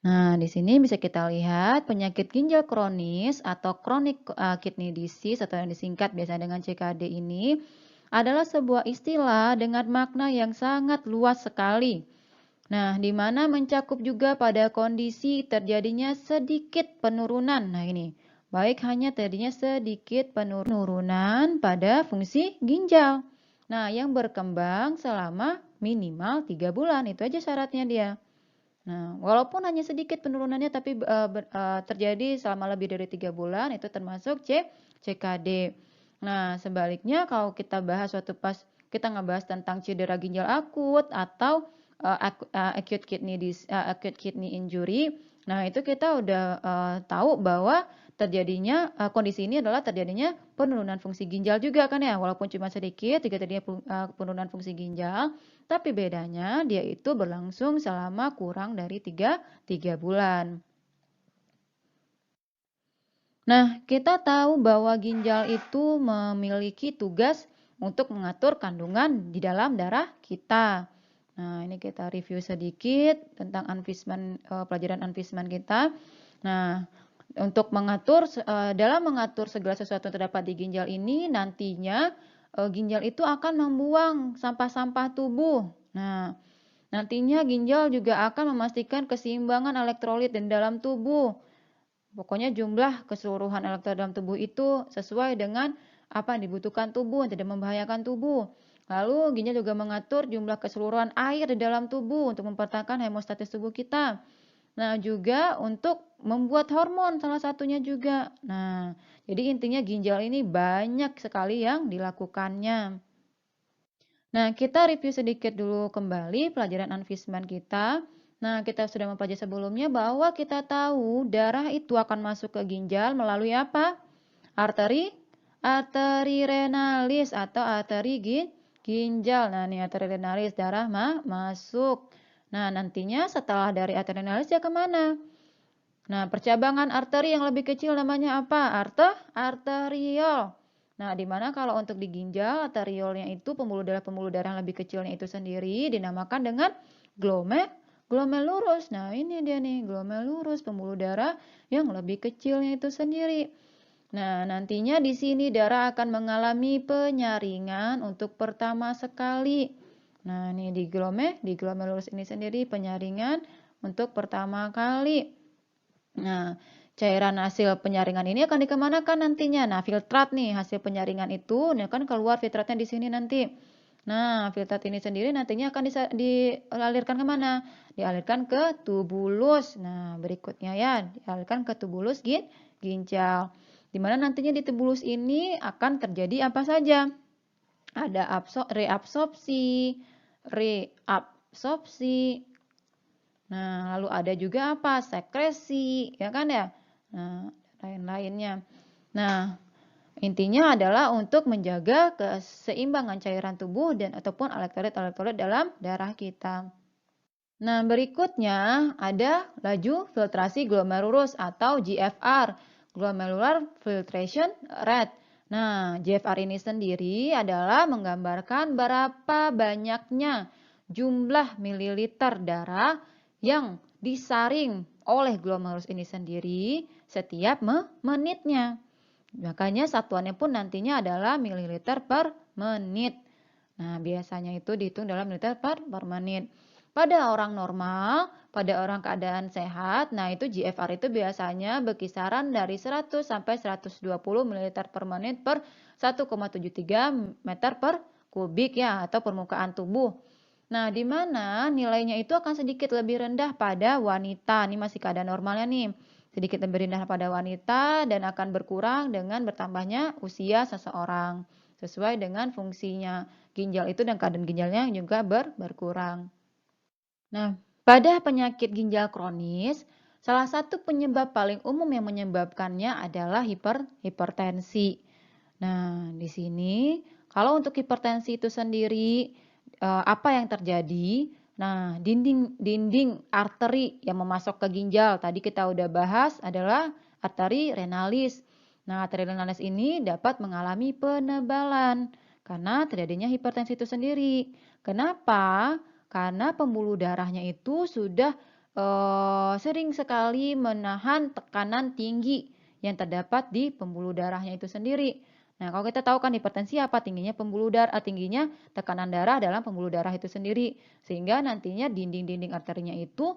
Nah, di sini bisa kita lihat penyakit ginjal kronis atau chronic kidney disease atau yang disingkat biasa dengan CKD ini adalah sebuah istilah dengan makna yang sangat luas sekali. Nah, di mana mencakup juga pada kondisi terjadinya sedikit penurunan. Nah, ini baik hanya terjadinya sedikit penurunan pada fungsi ginjal. Nah, yang berkembang selama minimal 3 bulan. Itu aja syaratnya dia. Nah, walaupun hanya sedikit penurunannya tapi terjadi selama lebih dari 3 bulan itu termasuk CKD. Nah, sebaliknya kalau kita bahas waktu pas kita ngebahas tentang cedera ginjal akut atau acute kidney injury. Nah, itu kita udah tahu bahwa terjadinya kondisi ini adalah terjadinya penurunan fungsi ginjal juga kan ya, walaupun cuma sedikit jika terjadinya penurunan fungsi ginjal, tapi bedanya dia itu berlangsung selama kurang dari 3 bulan. Nah, kita tahu bahwa ginjal itu memiliki tugas untuk mengatur kandungan di dalam darah kita. Nah, ini kita review sedikit tentang pelajaran Anfisman kita. Nah, untuk dalam mengatur segala sesuatu yang terdapat di ginjal ini, nantinya ginjal itu akan membuang sampah-sampah tubuh. Nah, nantinya ginjal juga akan memastikan keseimbangan elektrolit di dalam tubuh. Pokoknya jumlah keseluruhan elektrolit dalam tubuh itu sesuai dengan apa yang dibutuhkan tubuh, tidak membahayakan tubuh. Lalu ginjal juga mengatur jumlah keseluruhan air di dalam tubuh untuk mempertahankan hemostatis tubuh kita. Nah, juga untuk membuat hormon salah satunya juga. Nah, jadi intinya ginjal ini banyak sekali yang dilakukannya. Nah, kita review sedikit dulu kembali pelajaran Anfisman kita. Nah, kita sudah mempelajari sebelumnya bahwa kita tahu darah itu akan masuk ke ginjal melalui apa? Arteri, arteri renalis atau arteri ginjal. Nah, ini arteri renalis darah masuk. Nah, nantinya setelah dari arteri renalis dia kemana? Nah, percabangan arteri yang lebih kecil namanya apa? Arteriol. Nah, di mana kalau untuk di ginjal, arteriolnya itu pembuluh darah yang lebih kecilnya itu sendiri dinamakan dengan glomerulus. Nah, ini dia nih, glomerulus, pembuluh darah yang lebih kecilnya itu sendiri. Nah, nantinya di sini darah akan mengalami penyaringan untuk pertama sekali. Nah, ini di glomerulus ini sendiri penyaringan untuk pertama kali. Nah, cairan hasil penyaringan ini akan dikemanakan nantinya? Nah, filtrat nih hasil penyaringan itu, ini akan keluar filtratnya di sini nanti. Nah, filtrat ini sendiri nantinya akan dialirkan kemana? Dialirkan ke tubulus. Nah, berikutnya ya, dialirkan ke tubulus ginjal. Di mana nantinya di tubulus ini akan terjadi apa saja? Ada reabsorpsi. Nah, lalu ada juga apa? Sekresi, ya kan ya? Nah, lain-lainnya. Nah, intinya adalah untuk menjaga keseimbangan cairan tubuh dan ataupun elektrolit dalam darah kita. Nah, berikutnya ada laju filtrasi glomerulus atau GFR, Glomerular Filtration Rate. Nah, GFR ini sendiri adalah menggambarkan berapa banyaknya jumlah mililiter darah yang disaring oleh glomerulus ini sendiri setiap menitnya. Makanya satuannya pun nantinya adalah mililiter per menit. Nah, biasanya itu dihitung dalam mililiter per menit. Pada orang normal, pada orang keadaan sehat, nah itu GFR itu biasanya berkisaran dari 100 sampai 120 ml per menit per 1,73 meter per kubik ya, atau permukaan tubuh. Nah, di mana nilainya itu akan sedikit lebih rendah pada wanita. Ini masih keadaan normalnya nih. Sedikit lebih rendah pada wanita dan akan berkurang dengan bertambahnya usia seseorang. Sesuai dengan fungsinya ginjal itu dan keadaan ginjalnya juga berkurang. Nah, pada penyakit ginjal kronis, salah satu penyebab paling umum yang menyebabkannya adalah hipertensi. Nah, di sini kalau untuk hipertensi itu sendiri apa yang terjadi? Nah, dinding arteri yang memasok ke ginjal tadi kita udah bahas adalah arteri renalis. Nah, arteri renalis ini dapat mengalami penebalan karena terjadinya hipertensi itu sendiri. Kenapa? Karena pembuluh darahnya itu sudah sering sekali menahan tekanan tinggi yang terdapat di pembuluh darahnya itu sendiri. Nah, kalau kita tahu kan hipertensi apa? Tingginya tekanan darah dalam pembuluh darah itu sendiri. Sehingga nantinya dinding-dinding arterinya itu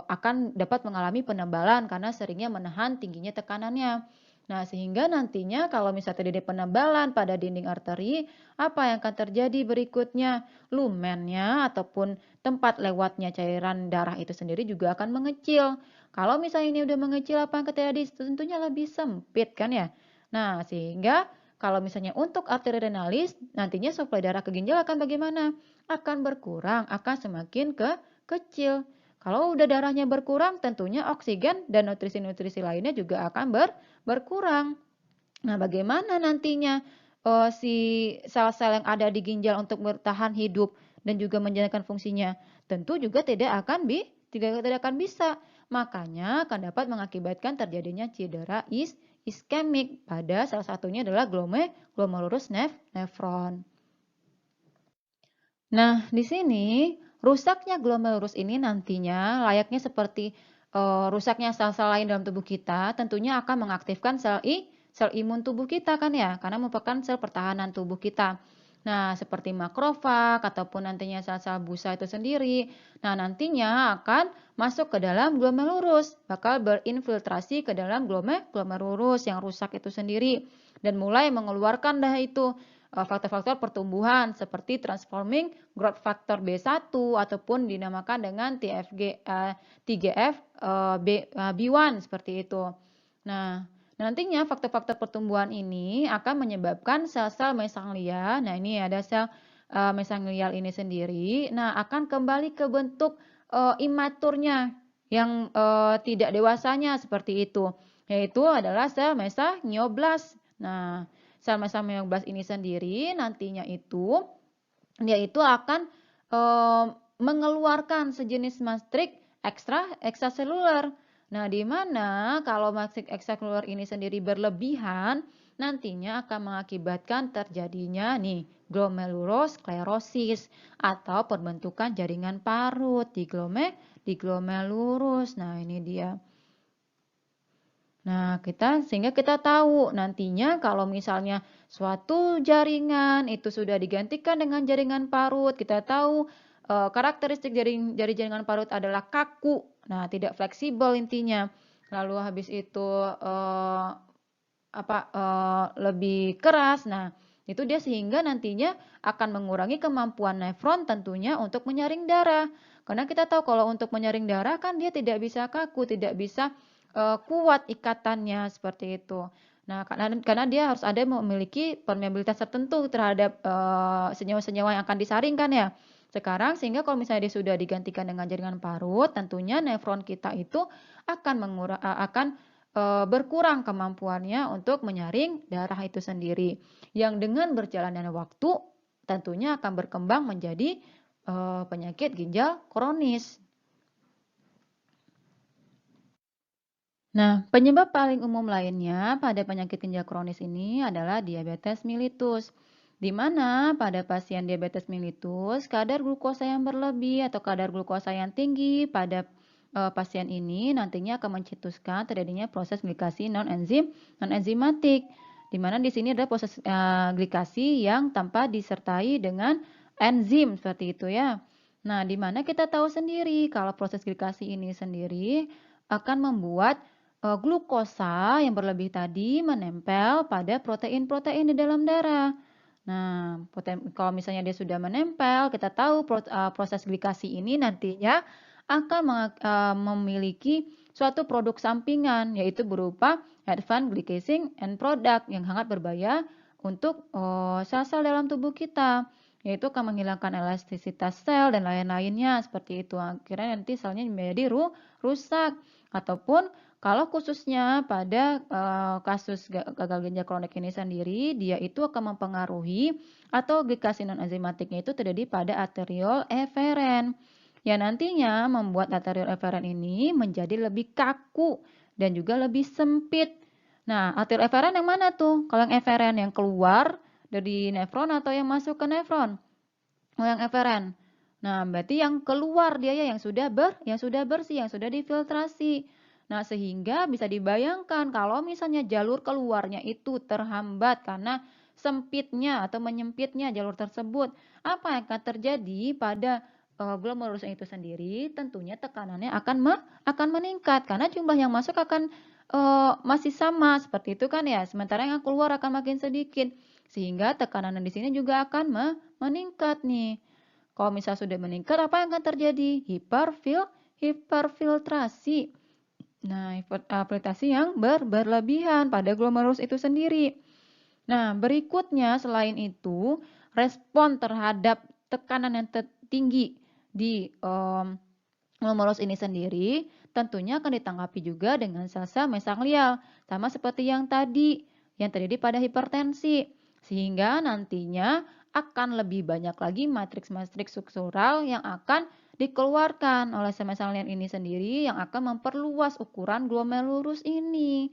akan dapat mengalami penebalan karena seringnya menahan tingginya tekanannya. Nah, sehingga nantinya kalau misalnya terjadi penebalan pada dinding arteri, apa yang akan terjadi berikutnya? Lumennya ataupun tempat lewatnya cairan darah itu sendiri juga akan mengecil. Kalau misalnya ini udah mengecil, apa yang terjadi? Tentunya lebih sempit kan ya. Nah, sehingga kalau misalnya untuk arteri renalis, nantinya suplai darah ke ginjal akan bagaimana? Akan berkurang, akan semakin kecil. Kalau udah darahnya berkurang, tentunya oksigen dan nutrisi-nutrisi lainnya juga akan berkurang. Nah, bagaimana nantinya si sel-sel yang ada di ginjal untuk bertahan hidup dan juga menjalankan fungsinya? Tentu juga tidak akan bisa. Makanya akan dapat mengakibatkan terjadinya cedera iskemik. Pada salah satunya adalah glomerulus nephron. Nah, di sini rusaknya glomerulus ini nantinya layaknya seperti rusaknya sel-sel lain dalam tubuh kita, tentunya akan mengaktifkan sel imun tubuh kita kan ya, karena merupakan sel pertahanan tubuh kita. Nah, seperti makrofag ataupun nantinya sel-sel busa itu sendiri. Nah, nantinya akan masuk ke dalam glomerulus, bakal berinfiltrasi ke dalam glomerulus yang rusak itu sendiri dan mulai mengeluarkan itu faktor-faktor pertumbuhan seperti transforming growth factor B1 ataupun dinamakan dengan TGF B1 seperti itu. Nah, nantinya faktor-faktor pertumbuhan ini akan menyebabkan sel-sel mesanglia. Nah, ini ada sel mesanglial ini sendiri. Nah, akan kembali ke bentuk imaturnya yang tidak dewasanya seperti itu, yaitu adalah sel mesangioblas. Nah, sel mesangioblas ini sendiri nantinya dia itu akan mengeluarkan sejenis matrik ekstraseluler. Nah, di mana kalau matrik ekstraseluler ini sendiri berlebihan, nantinya akan mengakibatkan terjadinya glomerulosklerosis atau pembentukan jaringan parut di glomerulus. Nah, ini dia. Nah, sehingga kita tahu nantinya kalau misalnya suatu jaringan itu sudah digantikan dengan jaringan parut, kita tahu karakteristik dari jaringan parut adalah kaku, nah tidak fleksibel intinya. Lalu habis itu lebih keras. Nah, itu dia sehingga nantinya akan mengurangi kemampuan nefron tentunya untuk menyaring darah. Karena kita tahu kalau untuk menyaring darah kan dia tidak bisa kaku, tidak bisa kuat ikatannya seperti itu. Nah, karena dia harus memiliki permeabilitas tertentu terhadap senyawa-senyawa yang akan disaringkan ya. Sekarang sehingga kalau misalnya dia sudah digantikan dengan jaringan parut, tentunya nefron kita itu akan berkurang kemampuannya untuk menyaring darah itu sendiri. Yang dengan berjalannya waktu tentunya akan berkembang menjadi penyakit ginjal kronis. Nah, penyebab paling umum lainnya pada penyakit ginjal kronis ini adalah diabetes mellitus, di mana pada pasien diabetes mellitus kadar glukosa yang berlebih atau kadar glukosa yang tinggi pada pasien ini nantinya akan mencetuskan terjadinya proses glikasi non-enzimatik, di mana di sini adalah proses glikasi yang tanpa disertai dengan enzim seperti itu ya. Nah, di mana kita tahu sendiri kalau proses glikasi ini sendiri akan membuat glukosa yang berlebih tadi menempel pada protein-protein di dalam darah. Nah, kalau misalnya dia sudah menempel, kita tahu proses glikasi ini nantinya akan memiliki suatu produk sampingan, yaitu berupa advanced glycation end product yang sangat berbahaya untuk sel-sel dalam tubuh kita, yaitu akan menghilangkan elastisitas sel dan lain-lainnya seperti itu. Akhirnya nanti selnya menjadi rusak ataupun kalau khususnya pada kasus gagal ginjal kronik ini sendiri, dia itu akan mempengaruhi atau glikasi non-enzimatiknya itu terjadi pada arteriol eferen. Yang nantinya membuat arteriol eferen ini menjadi lebih kaku dan juga lebih sempit. Nah, arteriol eferen yang mana tuh? Kalau yang eferen yang keluar dari nefron atau yang masuk ke nefron? Oh, yang eferen. Nah, berarti yang keluar dia ya yang sudah bersih, yang sudah difiltrasi. Nah, sehingga bisa dibayangkan kalau misalnya jalur keluarnya itu terhambat karena sempitnya atau menyempitnya jalur tersebut, apa yang akan terjadi pada glomerulus itu sendiri? Tentunya tekanannya akan meningkat karena jumlah yang masuk akan masih sama seperti itu kan ya. Sementara yang keluar akan makin sedikit, sehingga tekanan di sini juga akan meningkat nih. Kalau misal sudah meningkat, apa yang akan terjadi? Hiperfiltrasi. Nah, hiperfiltrasi yang berlebihan pada glomerulus itu sendiri. Nah, berikutnya selain itu, respon terhadap tekanan yang tinggi di glomerulus ini sendiri tentunya akan ditanggapi juga dengan sel-sel mesanglial, sama seperti yang terjadi pada hipertensi. Sehingga nantinya akan lebih banyak lagi matriks-matriks struktural yang akan dikeluarkan oleh sel mesanglial ini sendiri yang akan memperluas ukuran glomerulus ini.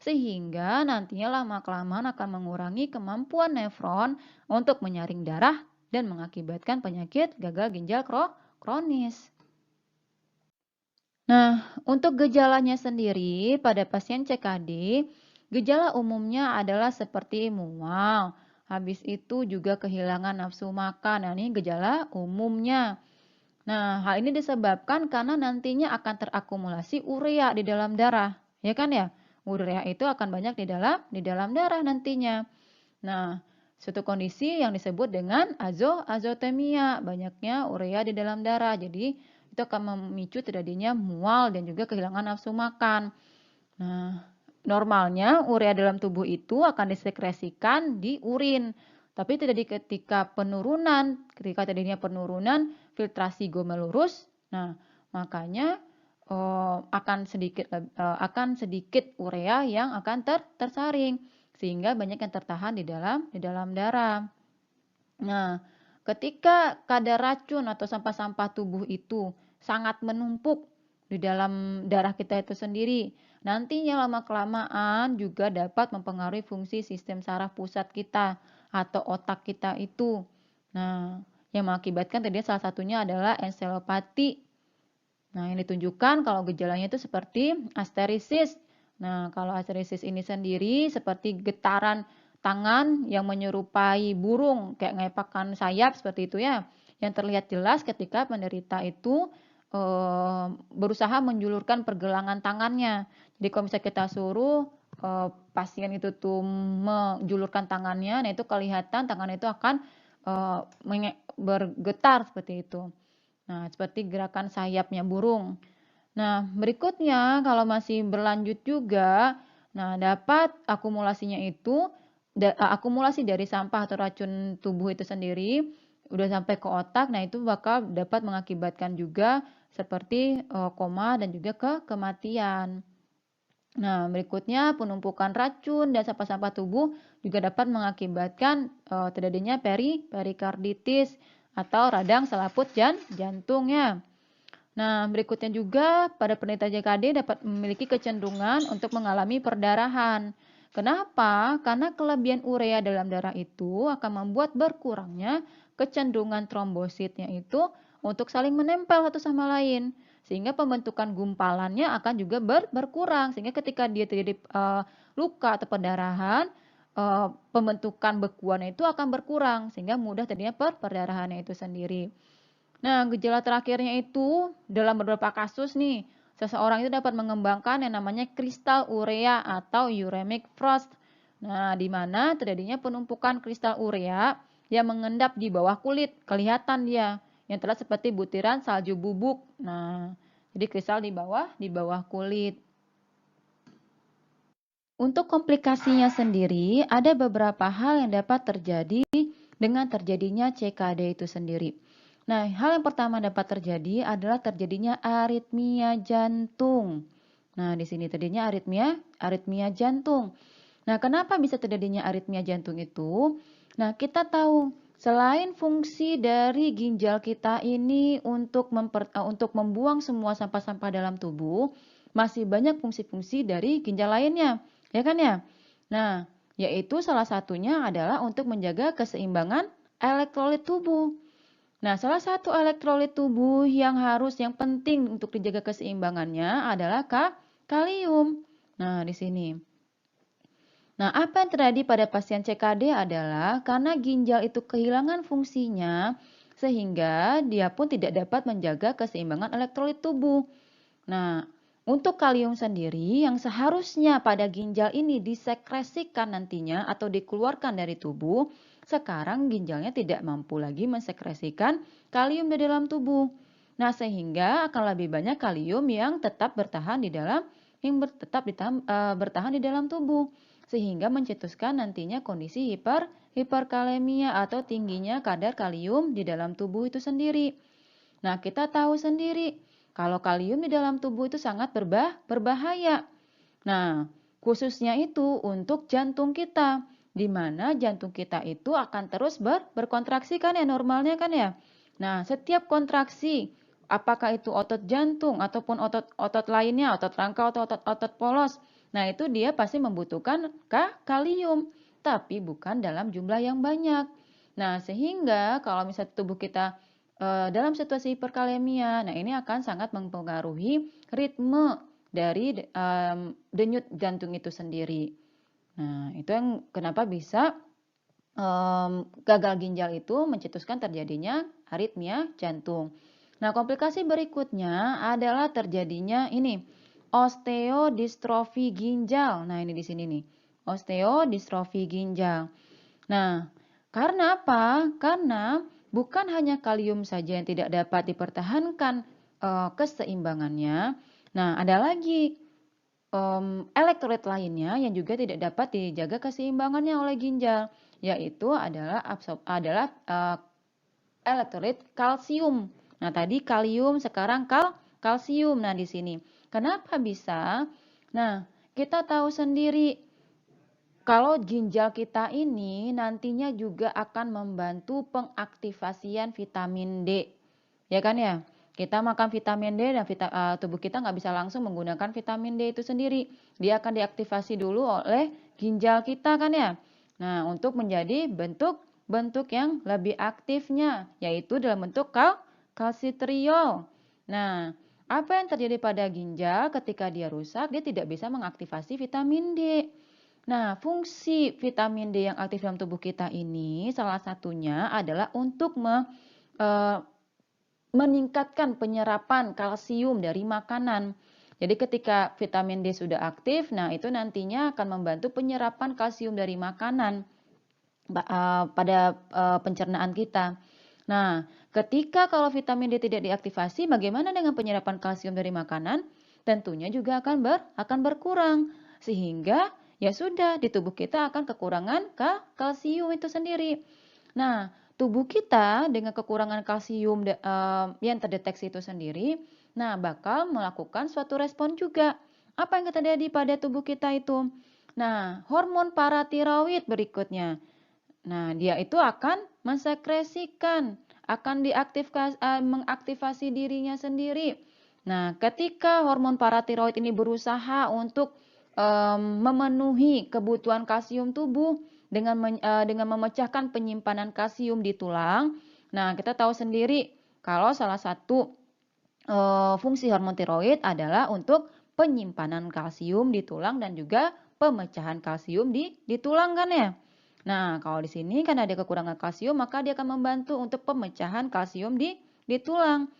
Sehingga nantinya lama-kelamaan akan mengurangi kemampuan nefron untuk menyaring darah dan mengakibatkan penyakit gagal ginjal kronis. Nah, untuk gejalanya sendiri pada pasien CKD, gejala umumnya adalah seperti mual. Habis itu juga kehilangan nafsu makan. Nah, ini gejala umumnya. Nah, hal ini disebabkan karena nantinya akan terakumulasi urea di dalam darah, ya kan ya? Urea itu akan banyak di dalam darah nantinya. Nah, suatu kondisi yang disebut dengan azotemia, banyaknya urea di dalam darah. Jadi, itu akan memicu terjadinya mual dan juga kehilangan nafsu makan. Nah, normalnya urea dalam tubuh itu akan disekresikan di urin. Tapi terjadi ketika terjadinya penurunan filtrasi glomerulus, nah makanya akan sedikit urea yang akan tersaring sehingga banyak yang tertahan di dalam darah. Nah, ketika kadar racun atau sampah-sampah tubuh itu sangat menumpuk di dalam darah kita itu sendiri, nantinya lama-kelamaan juga dapat mempengaruhi fungsi sistem saraf pusat kita atau otak kita itu. Nah, yang mengakibatkan tadi salah satunya adalah enselopati. Nah, yang ditunjukkan kalau gejalanya itu seperti asterisis. Nah, kalau asterisis ini sendiri seperti getaran tangan yang menyerupai burung, kayak ngepakkan sayap seperti itu ya, yang terlihat jelas ketika penderita itu berusaha menjulurkan pergelangan tangannya. Jadi kalau misalnya kita suruh pasien itu tuh menjulurkan tangannya, nah itu kelihatan tangan itu akan bergetar seperti itu. Nah, seperti gerakan sayapnya burung. Nah, berikutnya kalau masih berlanjut juga, nah dapat akumulasi dari sampah atau racun tubuh itu sendiri udah sampai ke otak. Nah, itu bakal dapat mengakibatkan juga seperti koma dan juga kematian. Nah, berikutnya penumpukan racun dan sampah-sampah tubuh juga dapat mengakibatkan terjadinya perikarditis atau radang selaput jantungnya. Nah, berikutnya juga pada penderita JKD dapat memiliki kecenderungan untuk mengalami perdarahan. Kenapa? Karena kelebihan urea dalam darah itu akan membuat berkurangnya kecenderungan trombositnya itu untuk saling menempel satu sama lain. Sehingga pembentukan gumpalannya akan juga berkurang. Sehingga ketika dia terjadi luka atau perdarahan, pembentukan bekuannya itu akan berkurang. Sehingga mudah terjadinya perdarahannya itu sendiri. Nah, gejala terakhirnya itu dalam beberapa kasus nih, seseorang itu dapat mengembangkan yang namanya kristal urea atau uremic frost. Nah, di mana terjadinya penumpukan kristal urea yang mengendap di bawah kulit, kelihatan dia yang terlihat seperti butiran salju bubuk. Nah, jadi kristal di bawah kulit. Untuk komplikasinya sendiri, ada beberapa hal yang dapat terjadi dengan terjadinya CKD itu sendiri. Nah, hal yang pertama dapat terjadi adalah terjadinya aritmia jantung. Nah, di sini terjadinya aritmia jantung. Nah, kenapa bisa terjadinya aritmia jantung itu? Nah, kita tahu selain fungsi dari ginjal kita ini untuk membuang semua sampah-sampah dalam tubuh, masih banyak fungsi-fungsi dari ginjal lainnya, ya kan ya? Nah, yaitu salah satunya adalah untuk menjaga keseimbangan elektrolit tubuh. Nah, salah satu elektrolit tubuh yang penting untuk dijaga keseimbangannya adalah kalium. Nah, di sini. Nah, apa yang terjadi pada pasien CKD adalah karena ginjal itu kehilangan fungsinya, sehingga dia pun tidak dapat menjaga keseimbangan elektrolit tubuh. Nah, untuk kalium sendiri yang seharusnya pada ginjal ini disekresikan nantinya atau dikeluarkan dari tubuh, sekarang ginjalnya tidak mampu lagi mensekresikan kalium di dalam tubuh. Nah, sehingga akan lebih banyak kalium yang tetap bertahan di dalam bertahan di dalam tubuh, sehingga mencetuskan nantinya kondisi hiperkalemia atau tingginya kadar kalium di dalam tubuh itu sendiri. Nah, kita tahu sendiri kalau kalium di dalam tubuh itu sangat berbahaya. Nah, khususnya itu untuk jantung kita, di mana jantung kita itu akan terus berkontraksi kan ya, normalnya kan ya. Nah, setiap kontraksi, apakah itu otot jantung ataupun otot-otot lainnya, otot rangka atau otot-otot polos, nah itu dia pasti membutuhkan kalium, tapi bukan dalam jumlah yang banyak. Nah, sehingga kalau misalnya tubuh kita dalam situasi hiperkalemia, nah ini akan sangat mempengaruhi ritme dari denyut jantung itu sendiri. Nah, itu yang kenapa bisa gagal ginjal itu mencetuskan terjadinya aritmia jantung. Nah, komplikasi berikutnya adalah terjadinya ini osteodistrofi ginjal. Nah, ini di sini nih. Osteodistrofi ginjal. Nah, karena apa? Karena bukan hanya kalium saja yang tidak dapat dipertahankan keseimbangannya. Nah, ada lagi elektrolit lainnya yang juga tidak dapat dijaga keseimbangannya oleh ginjal, yaitu adalah elektrolit kalsium. Nah, tadi kalium, sekarang kalsium. Nah, di sini. Kenapa bisa? Nah, kita tahu sendiri kalau ginjal kita ini nantinya juga akan membantu pengaktifasian vitamin D. Ya kan ya? Kita makan vitamin D dan tubuh kita nggak bisa langsung menggunakan vitamin D itu sendiri. Dia akan diaktifasi dulu oleh ginjal kita kan ya. Nah, untuk menjadi bentuk yang lebih aktifnya, yaitu dalam bentuk kalsitriol. Nah, apa yang terjadi pada ginjal ketika dia rusak, dia tidak bisa mengaktifasi vitamin D. Nah, fungsi vitamin D yang aktif dalam tubuh kita ini salah satunya adalah untuk meningkatkan penyerapan kalsium dari makanan. Jadi ketika vitamin D sudah aktif, nah itu nantinya akan membantu penyerapan kalsium dari makanan pada pencernaan kita. Nah, ketika kalau vitamin D tidak diaktifasi, bagaimana dengan penyerapan kalsium dari makanan? Tentunya juga akan berkurang, sehingga ya sudah di tubuh kita akan kekurangan kalsium itu sendiri. Nah, tubuh kita dengan kekurangan kalsium yang terdeteksi itu sendiri, nah bakal melakukan suatu respon juga. Apa yang terjadi pada tubuh kita itu? Nah, hormon paratiroid berikutnya. Nah, dia itu akan mensekresikan, akan mengaktifasi dirinya sendiri. Nah, ketika hormon paratiroid ini berusaha untuk memenuhi kebutuhan kalsium tubuh dengan memecahkan penyimpanan kalsium di tulang. Nah, kita tahu sendiri kalau salah satu fungsi hormon tiroid adalah untuk penyimpanan kalsium di tulang dan juga pemecahan kalsium di tulang kan ya. Nah, kalau di sini kan ada kekurangan kalsium, maka dia akan membantu untuk pemecahan kalsium di tulang.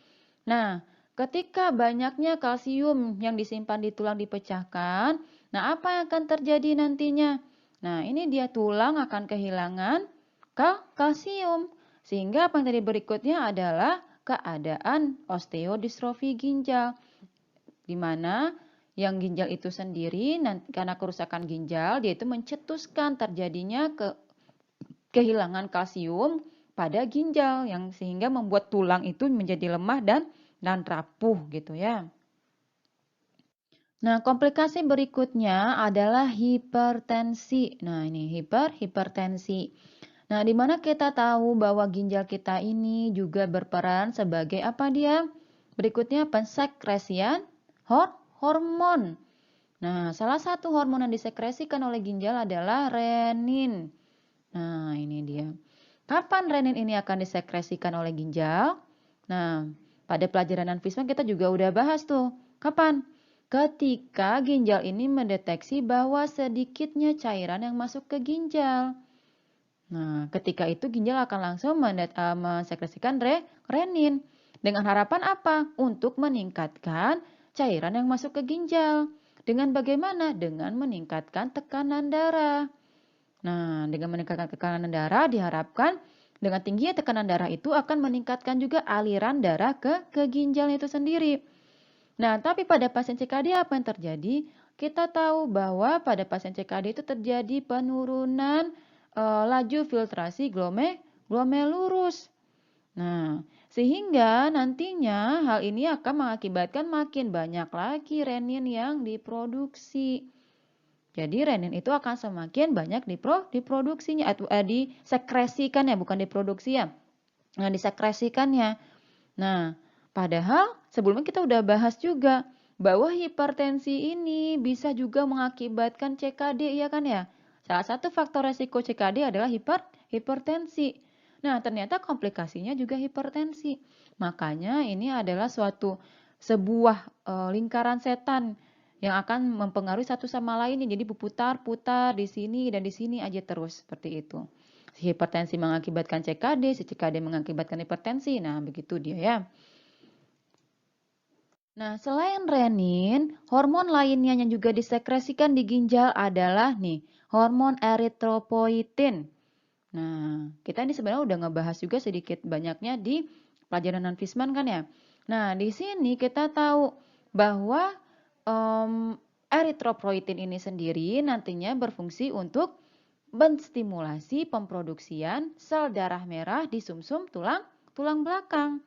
Nah, ketika banyaknya kalsium yang disimpan di tulang dipecahkan, nah apa yang akan terjadi nantinya? Nah, ini dia tulang akan kehilangan kalsium. Sehingga apa yang tadi berikutnya adalah keadaan osteodistrofi ginjal, di mana yang ginjal itu sendiri karena kerusakan ginjal dia itu mencetuskan terjadinya kehilangan kalsium pada ginjal yang sehingga membuat tulang itu menjadi lemah dan rapuh gitu ya. Nah, komplikasi berikutnya adalah hipertensi. Nah, ini hipertensi. Nah, di mana kita tahu bahwa ginjal kita ini juga berperan sebagai apa dia? Berikutnya pensekresian hormon. Nah, salah satu hormon yang disekresikan oleh ginjal adalah renin. Nah, ini dia. Kapan renin ini akan disekresikan oleh ginjal? Nah, pada pelajaran Fisma kita juga udah bahas tuh. Kapan? Ketika ginjal ini mendeteksi bahwa sedikitnya cairan yang masuk ke ginjal. Nah, ketika itu ginjal akan langsung mensekresikan renin. Dengan harapan apa? Untuk meningkatkan cairan yang masuk ke ginjal. Dengan bagaimana? Dengan meningkatkan tekanan darah. Nah, dengan meningkatkan tekanan darah diharapkan dengan tingginya tekanan darah itu akan meningkatkan juga aliran darah ke ginjal itu sendiri. Nah, tapi pada pasien CKD apa yang terjadi? Kita tahu bahwa pada pasien CKD itu terjadi penurunan laju filtrasi glomerulus. Nah, sehingga nantinya hal ini akan mengakibatkan makin banyak lagi renin yang diproduksi. Jadi renin itu akan semakin banyak diproduksinya atau disekresikan ya, bukan diproduksi ya. Nah, disekresikannya. Nah, padahal sebelumnya kita udah bahas juga bahwa hipertensi ini bisa juga mengakibatkan CKD ya kan ya. Salah satu faktor resiko CKD adalah hipertensi. Nah, ternyata komplikasinya juga hipertensi. Makanya ini adalah sebuah lingkaran setan yang akan mempengaruhi satu sama lainnya. Jadi berputar-putar di sini dan di sini aja terus seperti itu. Si hipertensi mengakibatkan CKD, si CKD mengakibatkan hipertensi. Nah, begitu dia ya. Nah, selain renin, hormon lainnya yang juga disekresikan di ginjal adalah nih, hormon eritropoietin. Nah, kita ini sebenarnya udah ngebahas juga sedikit banyaknya di pelajaran non-Fisman kan ya. Nah, di sini kita tahu bahwa eritropoietin ini sendiri nantinya berfungsi untuk menstimulasi pemproduksian sel darah merah di sumsum tulang belakang.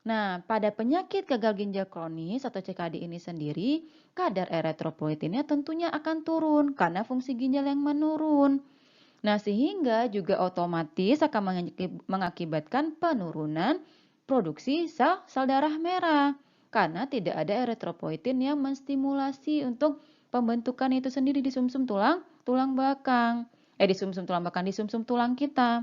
Nah, pada penyakit gagal ginjal kronis atau CKD ini sendiri, kadar eritropoietinnya tentunya akan turun karena fungsi ginjal yang menurun. Nah, sehingga juga otomatis akan mengakibatkan penurunan produksi sel darah merah karena tidak ada eritropoietin yang menstimulasi untuk pembentukan itu sendiri di sumsum tulang belakang. Di sumsum tulang belakang, di sumsum tulang kita.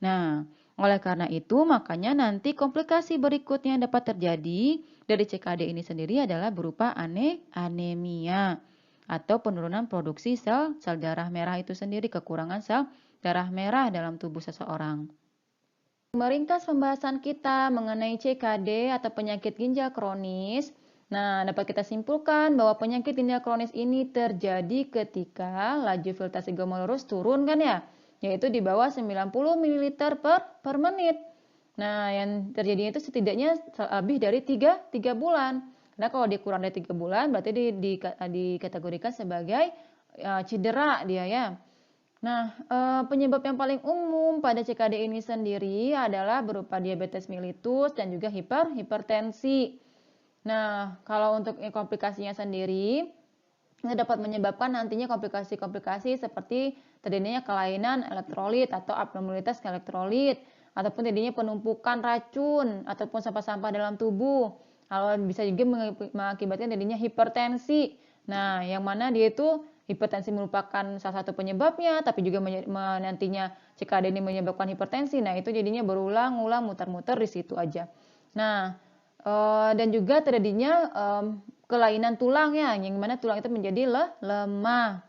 Nah, oleh karena itu makanya nanti komplikasi berikutnya yang dapat terjadi dari CKD ini sendiri adalah berupa anemia atau penurunan produksi sel darah merah itu sendiri, kekurangan sel darah merah dalam tubuh seseorang. Meringkas pembahasan kita mengenai CKD atau penyakit ginjal kronis. Nah, dapat kita simpulkan bahwa penyakit ginjal kronis ini terjadi ketika laju filtrasi glomerulus turun kan ya, yaitu di bawah 90 ml per menit. Nah, yang terjadi itu setidaknya lebih dari 3 bulan. Karena kalau dia kurang dari 3 bulan berarti dikategorikan sebagai cedera dia ya. Nah, penyebab yang paling umum pada CKD ini sendiri adalah berupa diabetes mellitus dan juga hipertensi. Nah, kalau untuk komplikasinya sendiri, ini dapat menyebabkan nantinya komplikasi-komplikasi seperti terjadinya kelainan elektrolit atau abnormalitas elektrolit, ataupun terjadinya penumpukan racun ataupun sampah-sampah dalam tubuh. Kalau bisa juga mengakibatkan terjadinya hipertensi. Nah, yang mana dia itu hipertensi merupakan salah satu penyebabnya, tapi juga nantinya CKD ini menyebabkan hipertensi. Nah, itu jadinya berulang-ulang muter-muter di situ aja. Nah, dan juga terjadinya kelainan tulang ya, yang mana tulang itu menjadi lemah.